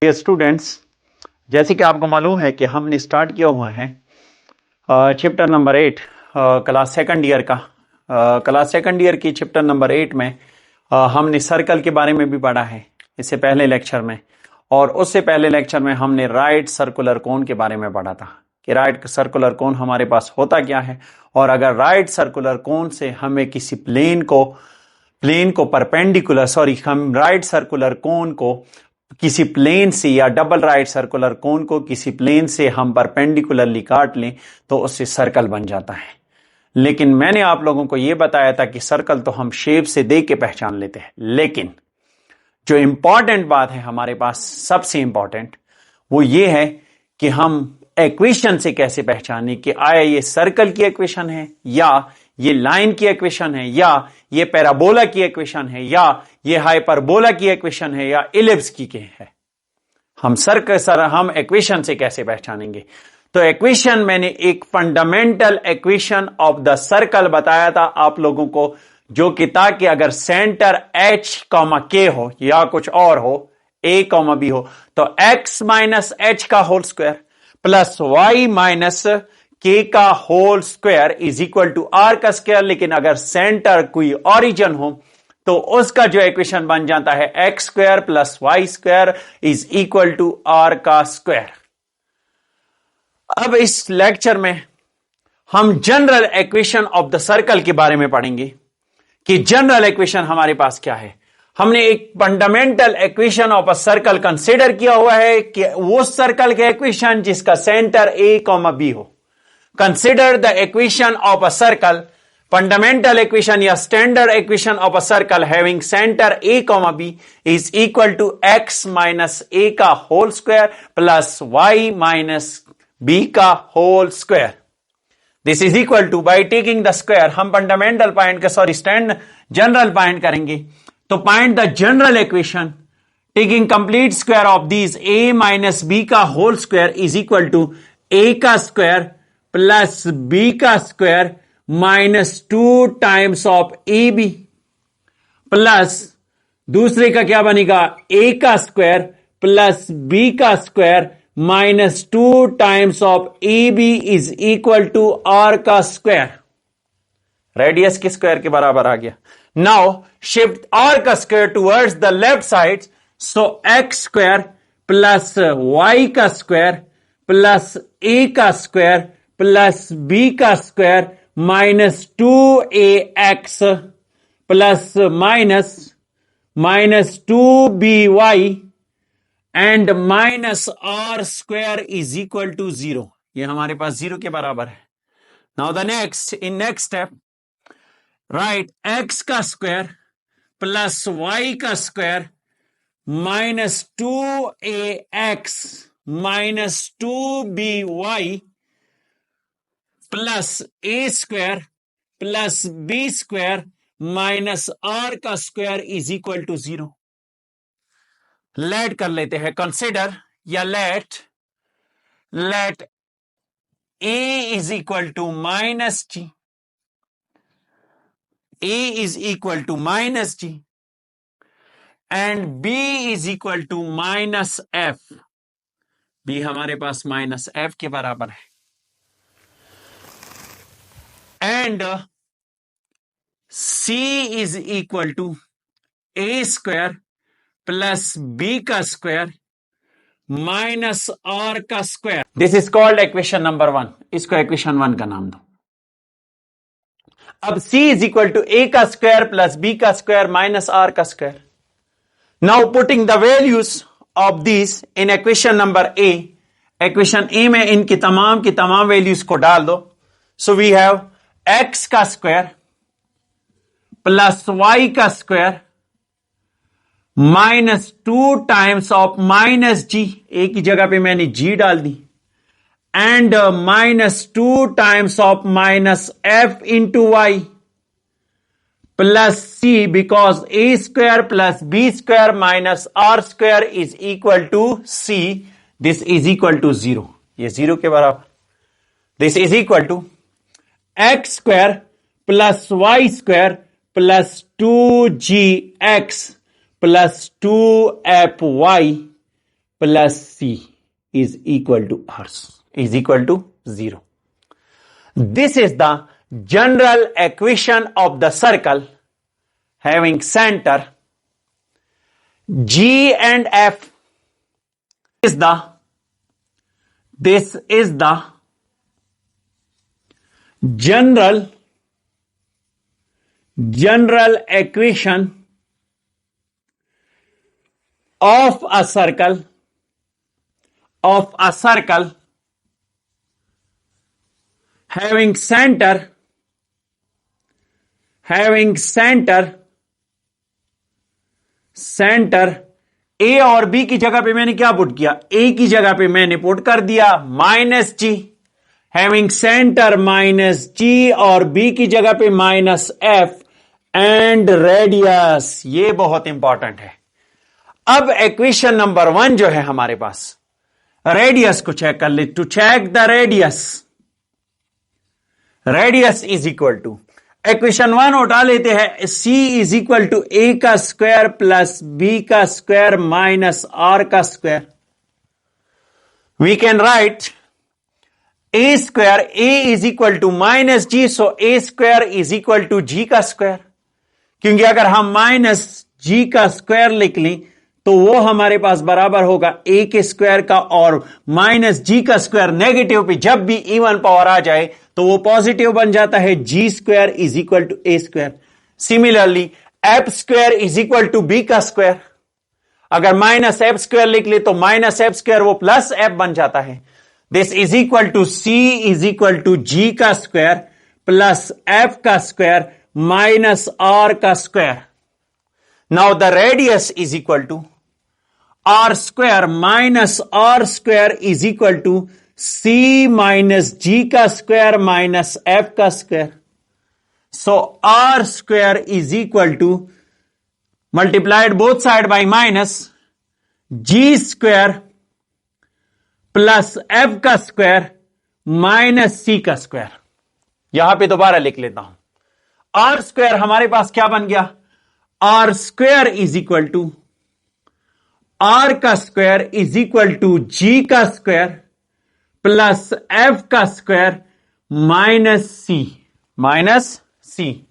Dear students, जैसे कि आपको मालूम है कि हमने स्टार्ट किया हुआ है chapter number 8 class second year का। क्लास सेकंड ईयर की चैप्टर नंबर 8 में हमने सर्कल के बारे में भी पढ़ा है इससे पहले लेक्चर में, और उससे पहले लेक्चर में हमने राइट सर्कुलर कोन के बारे में पढ़ा था कि राइट सर्कुलर कोन हमारे पास होता क्या है, और अगर राइट सर्कुलर कोन से हमें किसी प्लेन को परपेंडिकुलर हम राइट सर्कुलर कोन को किसी प्लेन से या डबल राइट सर्कुलर कोन को किसी प्लेन से हम परपेंडिकुलरली काट लें तो उससे सर्कल बन जाता है। लेकिन मैंने आप लोगों को यह बताया था कि सर्कल तो हम शेप से देख के पहचान लेते हैं, लेकिन जो इंपॉर्टेंट बात है हमारे पास, सबसे इंपॉर्टेंट वो ये है कि हम इक्वेशन से कैसे पहचाने कि आया ये सर्कल की इक्वेशन है, या ये लाइन की इक्वेशन है, या ये पैराबोला की इक्वेशन है, या ये हाइपरबोला की इक्वेशन है, या इलिप्स की है। हम इक्वेशन से कैसे पहचानेंगे? तो इक्वेशन मैंने एक fundamental equation of the circle बताया था आप लोगों को, जो कि था कि अगर सेंटर h k हो या कुछ और हो, a b हो, तो x माइनस h का होल स्क्वायर प्लस y माइनस k का whole square is equal to r का स्क्वायर। लेकिन अगर सेंटर कोई ओरिजिन हो तो उसका जो इक्वेशन बन जाता है x square plus y square is equal to r का स्क्वायर। अब इस लेक्चर में हम general equation of the circle के बारे में पढ़ेंगे कि जनरल इक्वेशन हमारे पास क्या है। हमने एक fundamental equation of a circle consider किया हुआ है कि वो सर्कल के इक्वेशन जिसका सेंटर a, b हो। Consider the equation of a circle, fundamental equation या standard equation of a circle having centre a, b is equal to x minus a का whole square plus y minus b का whole square. This is equal to, by taking the square हम fundamental point का general point करेंगे। तो point the general equation taking complete square of this a minus b का whole square is equal to a का square plus b का square minus 2 times of A B, plus दूसरे का क्या बनेगा a का स्क्वायर प्लस b का square minus 2 times of A B is equal to r का स्क्वायर। रेडियस के स्क्वायर के बराबर आ गया। नाउ शिफ्ट r का square towards the left side, so x square plus y का स्क्वायर प्लस a का स्क्वायर प्लस b का square minus 2ax plus minus 2by and minus r square is equal to 0। ये हमारे पास 0 के बराबर है। Now the next step, write x का स्क्वायर प्लस y का square minus 2ax minus 2by plus a square plus b square minus r का square is equal to 0। Late कर लेते हैं कंसिडर, या let a is equal to minus g, a is equal to minus g and b is equal to minus f। b हमारे पास minus f के बराबर है, and c is equal to a square plus b का square minus r का square. This is called equation number 1। इसको equation 1 का नाम दो। अब c is equal to a का स्क्वायर प्लस b का स्क्वायर माइनस r का square. Now putting the values of this in equation number a, equation a में इनकी तमाम की तमाम वैल्यूज को डाल दो। सो वी हैव x का स्क्वायर प्लस y का square minus 2 times of minus g, एक ही जगह पे मैंने g डाल दी, and minus 2 times of minus f into y plus c, because a square plus b square minus r square is equal to c। This is equal to 0, ये 0 के बराबर। This is equal to x square plus y square plus 2gx plus 2fy plus C is equal to r's is equal to 0. This is the general equation of the circle having center G and F. This is the general equation of a circle having center ए और B की जगह पे मैंने क्या put किया, ए की जगह पे मैंने पुट कर दिया माइनस जी, हैविंग सेंटर माइनस जी, और बी की जगह पे माइनस एफ एंड रेडियस. ये बहुत इंपॉर्टेंट है. अब इक्वेशन नंबर 1 जो है हमारे पास, रेडियस को चेक कर ले. To check the radius is equal to, equation 1 उठा लेते हैं, c is equal to a का स्क्वायर प्लस बी का स्क्वायर माइनस आर का square. We can write a square, a is equal to minus g, so a square is equal to g का square. क्योंकि अगर हम minus G का square लिख लें तो वो हमारे पास बराबर होगा ए के स्क्वायर का, और माइनस जी का स्क्वायर नेगेटिव पे जब भी इवन पावर आ जाए तो वो पॉजिटिव बन जाता है. G square is equal to a square. Similarly f square is equal to b का स्क्वायर. अगर माइनस एफ स्क्वायर लिख ले तो माइनस एफ स्क्वायर वो प्लस एफ बन जाता है. This is equal to c is equal to g का स्क्वायर प्लस एफ का स्क्वायर माइनस आर का square. Now the radius is equal to r square minus r square is equal to C minus G का square minus F का square. So R square is equal to multiplied both side by minus G square plus F का square minus C का square. यहां पे दोबारा लिख लेता हूं. आर स्क्वायर हमारे पास क्या बन गया, r square is equal to r का square is equal to g का स्क्वायर प्लस एफ का square minus c.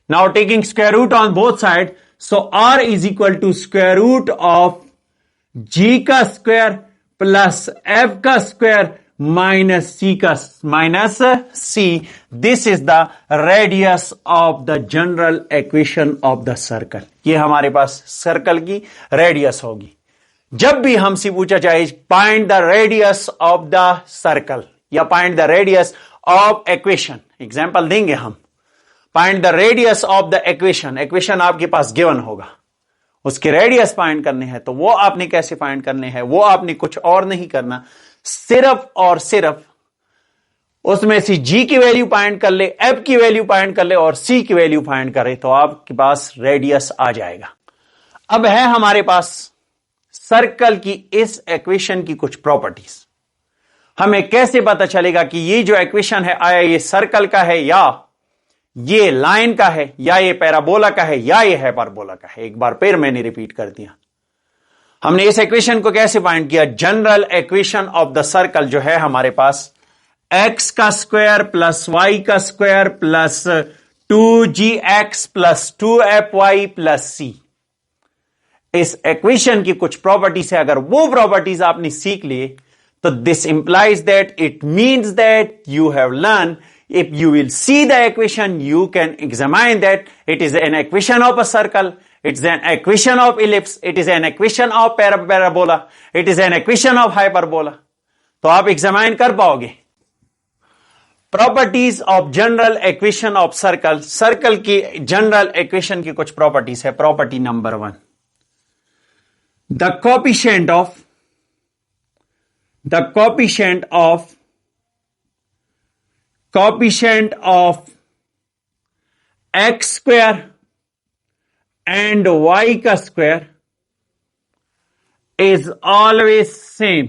Now taking square root on both side, so r is equal to square root of g का square plus F का square minus c. This is the radius of the general equation of the circle. ये हमारे पास circle की radius होगी. जब भी हमसे पूछा जाए find the radius of the circle या find the radius of equation, example देंगे हम. Find the radius of the equation आपके पास गिवन होगा, उसके रेडियस फाइंड करने हैं. तो वो आपने कैसे फाइंड करने हैं, वो आपने कुछ और नहीं करना, सिर्फ और सिर्फ उसमें से g की वैल्यू फाइंड कर ले, f की वैल्यू फाइंड कर ले और c की वैल्यू फाइंड करे तो आपके पास रेडियस आ जाएगा. अब है हमारे पास सर्कल की इस इक्वेशन की कुछ प्रॉपर्टीज. हमें कैसे पता चलेगा कि ये जो इक्वेशन है आया ये सर्कल का है या ये लाइन का है या ये पैराबोला का है या ये हाइपरबोला का है. एक बार फिर मैंने रिपीट कर दिया. हमने इस इक्वेशन को कैसे फाइंड किया, general equation of the circle जो है हमारे पास x का स्क्वायर प्लस y का square plus 2gx plus 2fy plus c. इस इक्वेशन की कुछ प्रॉपर्टीज है, अगर वो प्रॉपर्टीज आपने सीख लिए तो this implies that it means that you have learn. If you will see the equation you can examine that it is an equation of a circle, it is an equation of ellipse, it is an equation of parabola, it is an equation of hyperbola. तो आप examine कर पाओगे. Properties of general equation of circle, circle की general equation की कुछ properties है. Property number 1, the coefficient of X square and y का square is always same.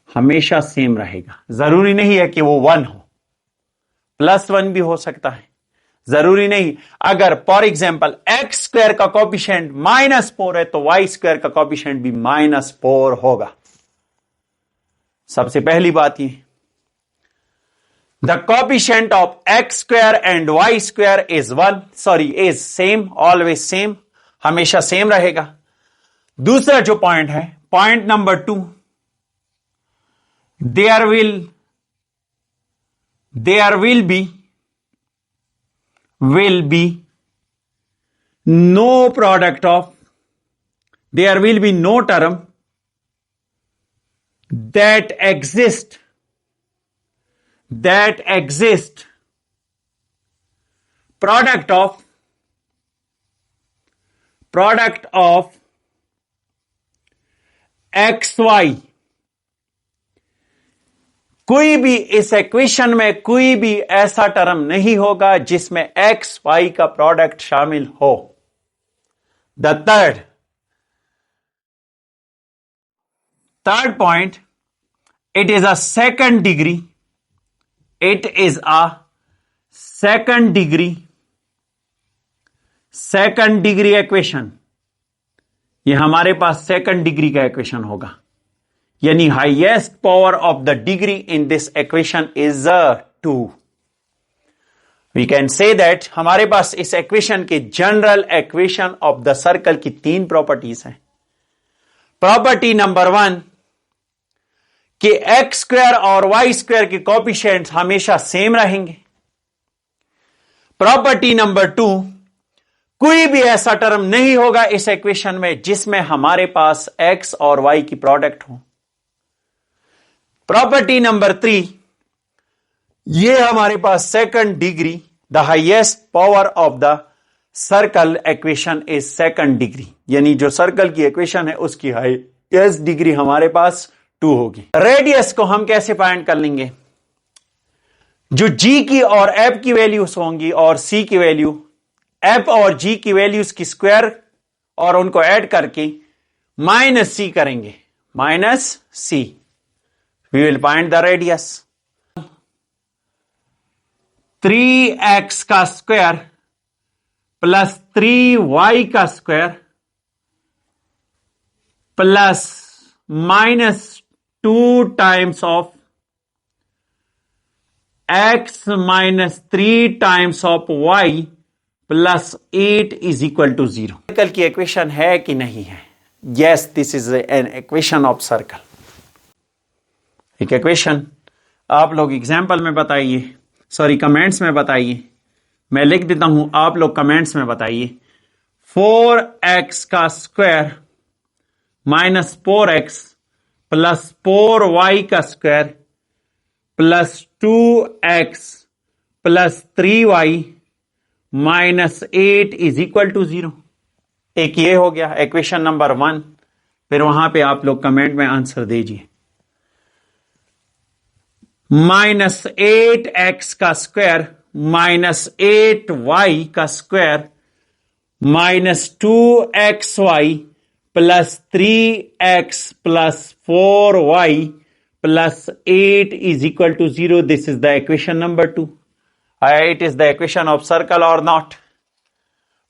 हमेशा सेम रहेगा. जरूरी नहीं है कि वो 1 हो, +1 भी हो सकता है. जरूरी नहीं। अगर फॉर एग्जाम्पल एक्स स्क्वायर का कॉपिशेंट -4 है तो वाई स्क्वायर का कॉपिशेंट भी -4 होगा। सबसे पहली बात ये, the coefficient of X square and Y square is is same, always same, हमेशा सेम रहेगा। दूसरा जो पॉइंट है, point number 2, there will be no product of, there will be no term that exist product of xy, कोई भी इस equation में कोई भी ऐसा टर्म नहीं होगा जिसमें एक्स वाई का प्रोडक्ट शामिल हो। The third point, it is a second degree equation. ये हमारे पास सेकंड डिग्री का इक्वेशन होगा, यानी highest power of the degree in this equation is 2। We can say that हमारे पास इस इक्वेशन के general equation of the circle की 3 प्रॉपर्टीज हैं। प्रॉपर्टी नंबर 1 कि एक्स स्क्वायर और वाई स्क्वायर के कोएफिशिएंट्स हमेशा सेम रहेंगे। प्रॉपर्टी नंबर 2, कोई भी ऐसा टर्म नहीं होगा इस इक्वेशन में जिसमें हमारे पास एक्स और वाई की प्रोडक्ट हो। प्रॉपर्टी नंबर 3, ये हमारे पास second degree, the highest power of the circle equation is second degree, यानी जो सर्कल की इक्वेशन है उसकी हाईएस्ट डिग्री हमारे पास 2 होगी। रेडियस को हम कैसे फाइंड कर लेंगे? जो जी की और एफ की वैल्यूज होंगी और सी की वैल्यू, एफ और जी की वैल्यूज की स्क्वायर और उनको ऐड करके -c करेंगे, -c, we will find the radius। 3x का स्क्वायर प्लस 3y का square plus -2 times of x -3 times of y plus 8 is equal to 0। Circle की इक्वेशन है कि नहीं है? Yes, this is an equation of circle. एक equation आप लोग एग्जाम्पल में बताइए, सॉरी कमेंट्स में बताइए, मैं लिख देता हूं, आप लोग कमेंट्स में बताइए। 4x का square minus 4x plus 4y का square plus 2x plus 3y minus 8 is equal to 0। एक ये हो गया इक्वेशन नंबर 1। फिर वहां पे आप लोग कमेंट में आंसर दीजिए। -8x का स्क्वायर माइनस 8y का square minus 2xy plus 3x plus 4y plus 8 is equal to 0। This is the equation number 2। It is the equation of circle और नॉट?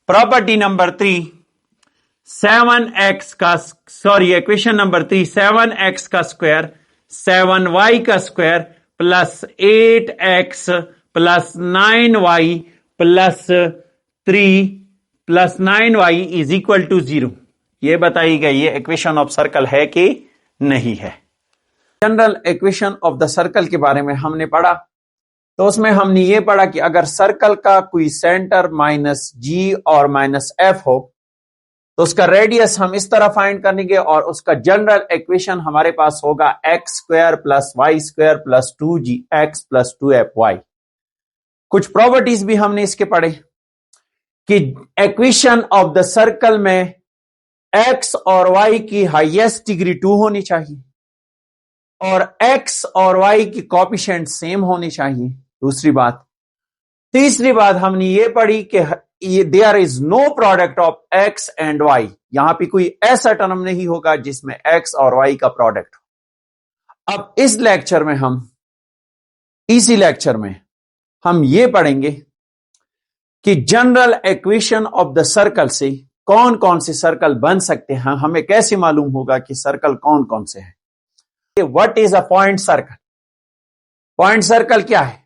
प्रॉपर्टी नंबर 3, 7x का, sorry equation number 3, 7x का square 7y का square plus 8x plus 9y plus 3 plus 9y is equal to 0। यह बताई गई ये equation of circle है कि नहीं है। General equation of the circle के बारे में हमने पढ़ा, तो उसमें हमने ये पढ़ा कि अगर सर्कल का कोई सेंटर -g और -f हो तो उसका रेडियस हम इस तरह फाइंड करेंगे और उसका जनरल इक्वेशन हमारे पास होगा X square plus Y square plus 2gx plus 2fy। कुछ प्रॉपर्टीज भी हमने इसके पढ़े कि इक्वेशन ऑफ द सर्कल में x और y की हाईएस्ट डिग्री 2 होनी चाहिए और x और y की कोएफिशिएंट सेम होनी चाहिए। दूसरी बात। तीसरी बात हमने ये पढ़ी कि there is no product of x and y, यहां पे कोई ऐसा टर्म नहीं होगा जिसमें x और y का प्रोडक्ट हो। अब इस लेक्चर में हम, इसी लेक्चर में हम ये पढ़ेंगे कि general equation of the circle से कौन कौन से सर्कल बन सकते हैं, हमें कैसे मालूम होगा कि सर्कल कौन कौन से हैं। What is a point circle? Point circle क्या है?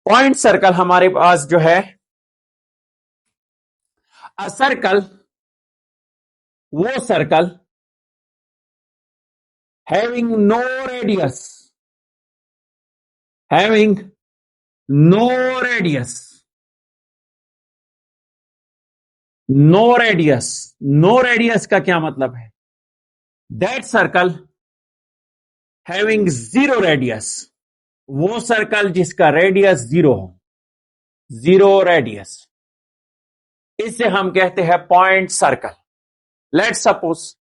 पॉइंट सर्कल हमारे पास जो है, अ सर्कल, वो circle having no radius, having no radius, no radius, no radius का क्या मतलब है? That circle having zero radius, वो सर्कल जिसका रेडियस जीरो हो, जीरो रेडियस, इसे हम कहते हैं पॉइंट सर्कल। लेट्स सपोज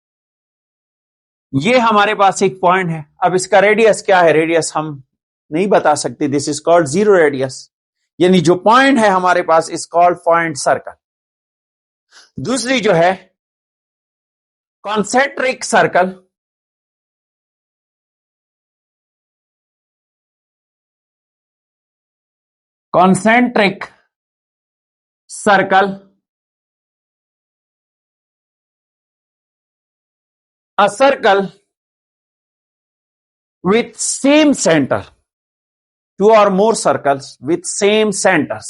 ये हमारे पास एक पॉइंट है, अब इसका रेडियस क्या है? रेडियस हम नहीं बता सकते, this is called zero radius, यानी जो पॉइंट है हमारे पास इज कॉल्ड पॉइंट सर्कल। दूसरी जो है concentric circle, concentric circle, a circle with same center, two or more circles with same centers,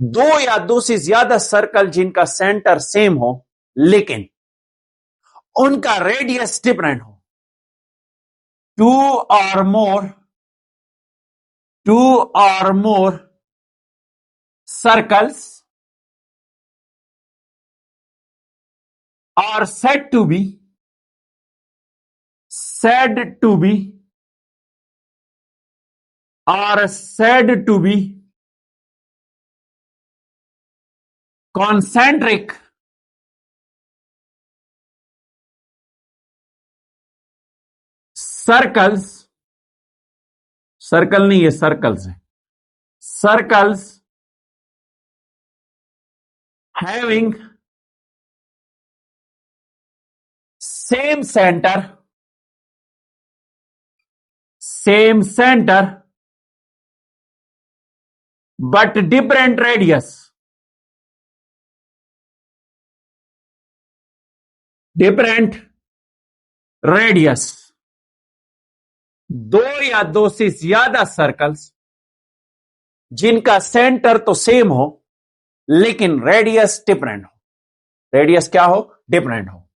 दो या दो से ज्यादा सर्कल जिनका सेंटर सेम हो लेकिन उनका रेडियस डिफरेंट हो, टू और more circles are said to be concentric circles, circle नहीं है, सर्कल्स है, circles having same center but different radius, दो या दो से ज्यादा सर्कल्स जिनका सेंटर तो सेम हो लेकिन रेडियस डिफरेंट हो, रेडियस क्या हो? डिफरेंट हो।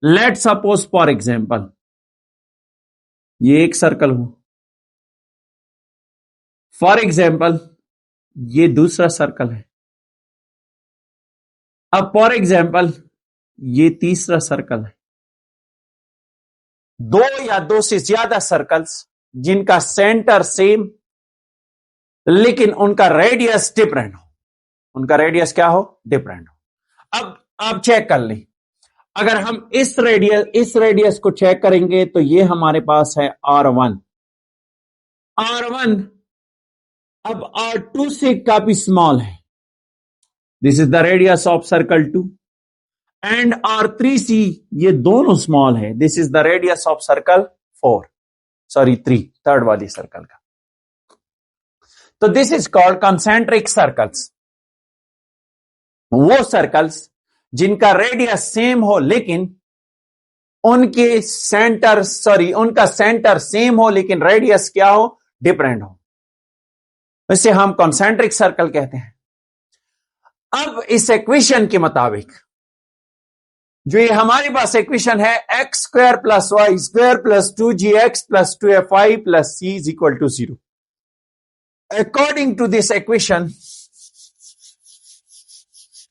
लेट सपोज फॉर एग्जांपल ये एक सर्कल हो, फॉर एग्जांपल ये दूसरा सर्कल है, अब फॉर एग्जांपल ये तीसरा सर्कल है। दो या दो से ज्यादा सर्कल्स जिनका सेंटर सेम लेकिन उनका रेडियस डिफरेंट हो, उनका रेडियस क्या हो? डिफरेंट हो। अब आप चेक कर लें, अगर हम इस रेडियस को चेक करेंगे तो ये हमारे पास है R1, अब R2 से काफी स्मॉल है, this is the radius of circle 2, and R3C ये दोनों स्मॉल है, this is the radius of circle 3, third वाली सर्कल का। तो this is called concentric circles, वो सर्कल्स जिनका रेडियस सेम हो लेकिन उनका सेंटर सेम हो लेकिन रेडियस क्या हो? डिफरेंट हो, इसे हम कंसेंट्रिक सर्कल कहते हैं। अब इस इक्वेशन के मुताबिक जो ये हमारे पास इक्वेशन है x square plus Y square plus 2gx plus 2fy plus c is equal to 0, according to this equation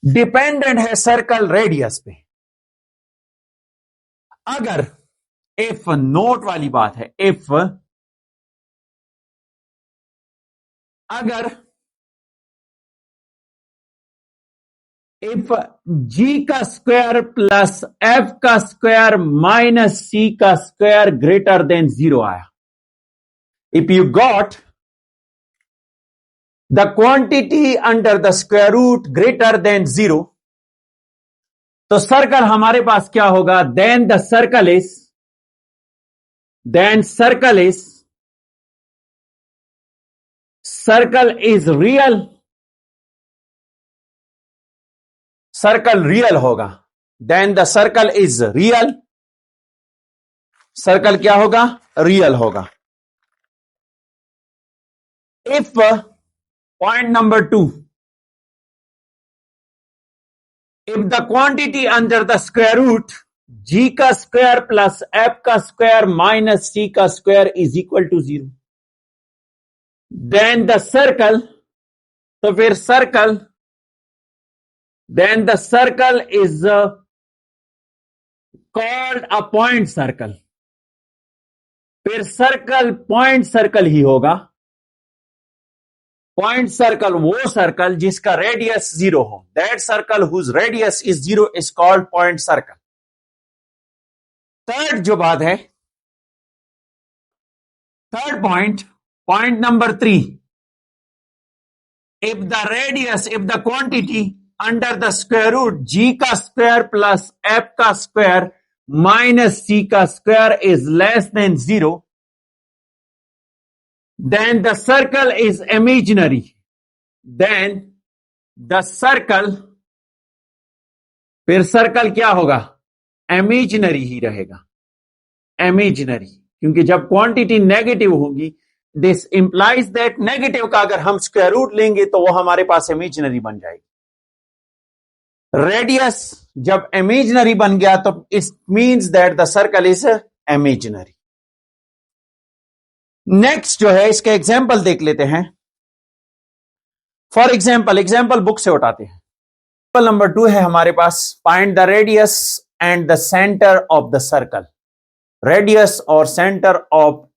dependent है सर्कल रेडियस पे। अगर इफ नोट वाली बात है, इफ g का स्क्वायर प्लस f का स्क्वायर माइनस c का square greater than 0 आया, if you got the quantity under the square root greater than 0, तो सर्कल हमारे पास क्या होगा? then circle is circle is real, circle real होगा, then the circle is real, circle क्या होगा? Real होगा। If point number 2, if the quantity under the square root g का square plus f का स्क्वायर माइनस c का square is equal to 0, then the circle, तो फिर circle, then the circle is called a point circle, फिर circle point circle ही होगा। Point circle वो circle जिसका रेडियस 0 हो, that circle whose radius is 0 is called point circle. Third जो बात है, third point, point number 3, if the radius, if the quantity under the square root g का square plus f का square minus c का square is less than 0, then the circle is imaginary, then the circle, फिर circle क्या होगा? Imaginary ही रहेगा, imaginary, क्योंकि जब quantity negative होगी, दिस इंप्लाइज दैट नेगेटिव का अगर हम स्क्वायर रूट लेंगे तो वो हमारे पास इमेजिनरी बन जाएगी। रेडियस जब इमेजिनरी बन गया तो it means that the circle is imaginary. Next जो है इसके एग्जाम्पल देख लेते हैं। फॉर एग्जाम्पल, एग्जाम्पल बुक से उठाते हैं। एग्जाम्पल नंबर 2 है हमारे पास, find the radius and the centre of the circle. Radius और centre of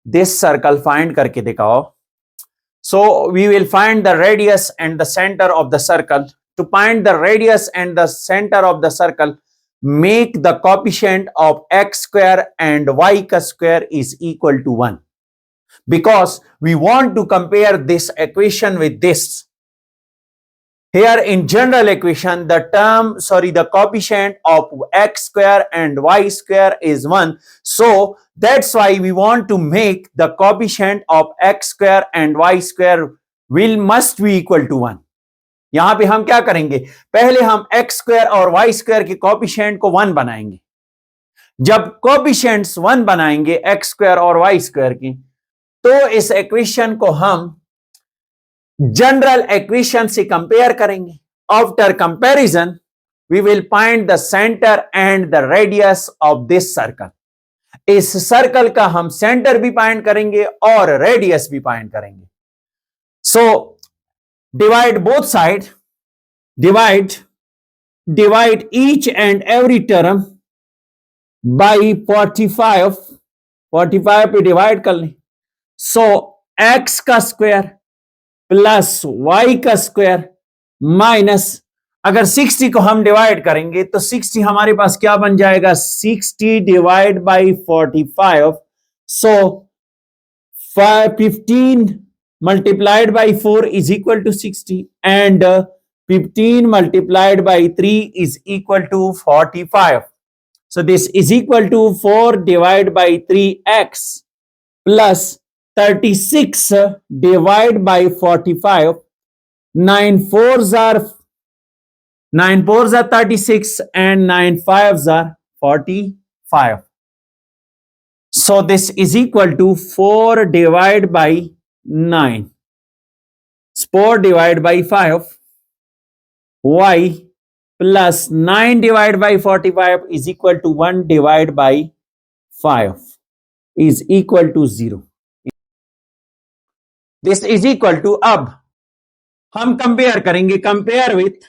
this circle find करके दिखाओ। So we will find the radius and the centre of the circle. To find the radius and the centre of the circle, make the coefficient of x square and y का square is equal to 1. Because we want to compare this equation with this. Here in general equation, the coefficient of x square and y square is 1. So that's why we want to make the coefficient of x square and y square must be equal to 1. यहां पे हम क्या करेंगे? पहले हम x square और y square के coefficient को 1 बनाएंगे। जब coefficients 1 बनाएंगे x square और y square की, तो इस इक्वेशन को हम जनरल इक्वेशन से कंपेयर करेंगे। After comparison we will find the centre and the radius of this circle. इस सर्कल का हम सेंटर भी फाइंड करेंगे और रेडियस भी फाइंड करेंगे। So divide both side, divide each and every term by 45 पे डिवाइड कर लें। सो x का स्क्वायर प्लस y का स्क्वायर माइनस, अगर 60 को हम डिवाइड करेंगे तो 60 हमारे पास क्या बन जाएगा? 60 divide by 45। So 15 multiplied by 4 is equal to 60 and 15 multiplied by 3 is equal to 45। So this is equal to 4 divide by 3x plus 36 divide by 45. 9 4s are 36 and 9 5s are 45. So this is equal to 4 divided by 9. 4 divided by 5. Y plus 9 divided by 45 is equal to 1 divided by 5 is equal to 0. This is equal to, अब हम compare करेंगे, compare with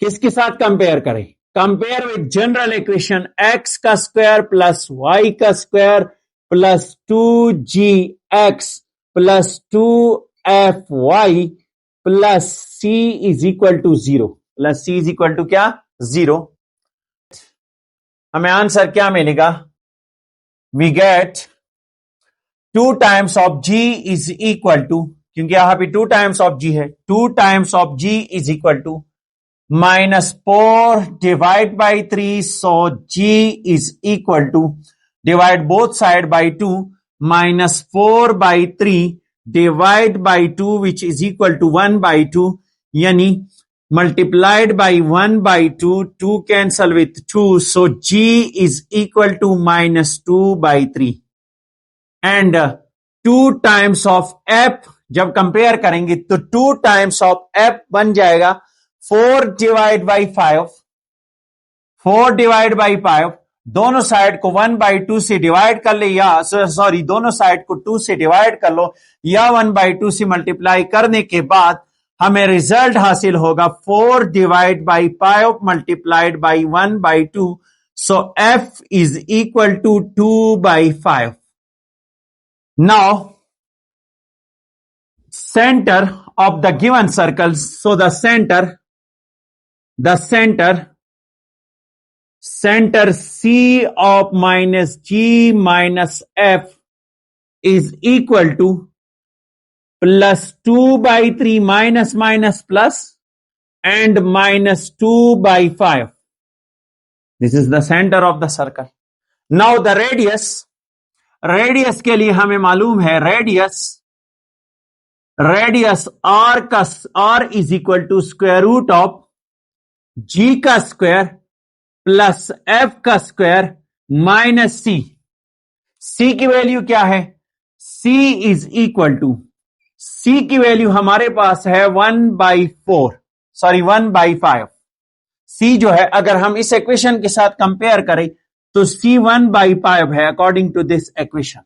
किसके साथ compare करें? Compare with general equation x का square plus y का square plus 2gx plus 2fy plus c is equal to 0, plus c is equal to क्या? 0। हमें आंसर क्या मिलेगा? We get 2 times of g is equal to, क्योंकि यहां पे 2 times of g है, 2 times of g is equal to minus 4 divide by 3. So g is equal to, divide both side by 2. Minus 4/3 divide by 2 which is equal to 1/2, यानी multiplied by 1/2, 2 cancel with 2, so G is equal to minus 2/3 and 2 times of F जब compare करेंगे तो 2 times of F बन जाएगा 4 divided by 5, 4 divided by 5, दोनों side को 1/2 से divide कर ले या सॉरी दोनों साइड को 2 से डिवाइड कर लो या 1/2 से मल्टीप्लाई करने के बाद हमें रिजल्ट हासिल होगा 4 divide by 5 multiplied by 1/2, so F is equal to 2/5. Now center of the given circle, so the center C of minus G minus F is equal to plus 2/3 minus minus plus and minus 2/5. This is the center of the circle. Now the radius के लिए हमें मालूम है radius r is equal to square root of G का square plus F का square minus C की value क्या है? C is equal to C की वैल्यू हमारे पास है 1/5. C जो है अगर हम इस इक्वेशन के साथ कंपेयर करें तो C 1/5 है according to this equation.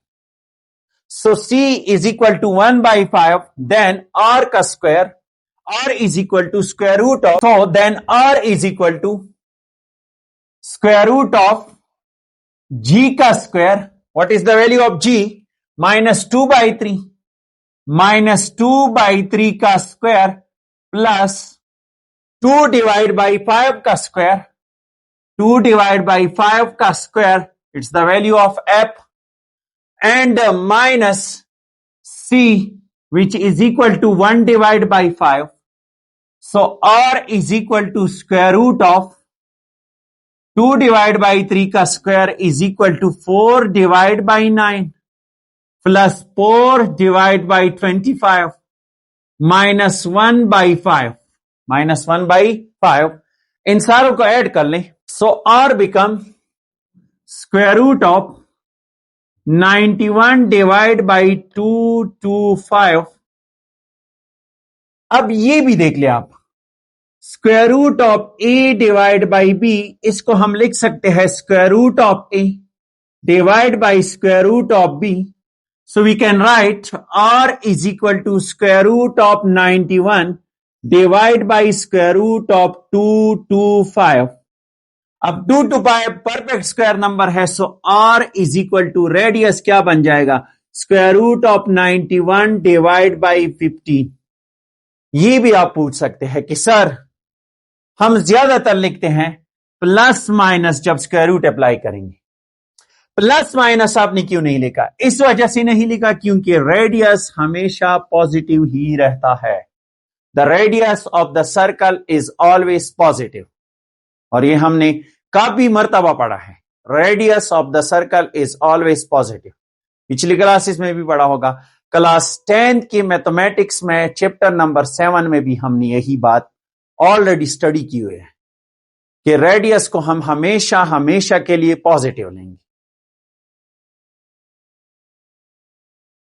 So C is equal to 1/5, then R का square, R is equal to square root of, so then R is equal to square root of G का square. What is the value of G? Minus 2/3 का square plus 2 divide by 5 का square, 2 divide by 5 का square, it's the value of F, and minus C which is equal to 1 divided by 5. So R is equal to square root of 2 divided by 3 का square is equal to 4 divided by 9 plus 4 divided by 25 minus 1/5. इन सारों को add कर लें. So R become square root of 91 divide by 225. अब ये भी देख ले आप, square root of A divide by B, इसको हम लिख सकते हैं square root of A divide by square root of B. So we can write R is equal to square root of 91 divide by square root of 225. अब 225 perfect square number है, so R is equal to radius क्या बन जाएगा? Square root of 91 divide by 15. ये भी आप पूछ सकते हैं कि सर हम ज्यादातर लिखते हैं प्लस माइनस जब स्क्वायर रूट अप्लाई करेंगे. प्लस माइनस आपने क्यों नहीं लिखा? इस वजह से नहीं लिखा क्योंकि रेडियस हमेशा पॉजिटिव ही रहता है. The radius of the circle is always positive, और ये हमने काफी मर्तबा पढ़ा है. Radius of the circle is always positive. पिछली क्लासेस में भी पढ़ा होगा. क्लास 10th की मैथमेटिक्स में चैप्टर नंबर 7 में भी हमने यही बात ऑलरेडी स्टडी की हुई है कि रेडियस को हम हमेशा के लिए पॉजिटिव लेंगे.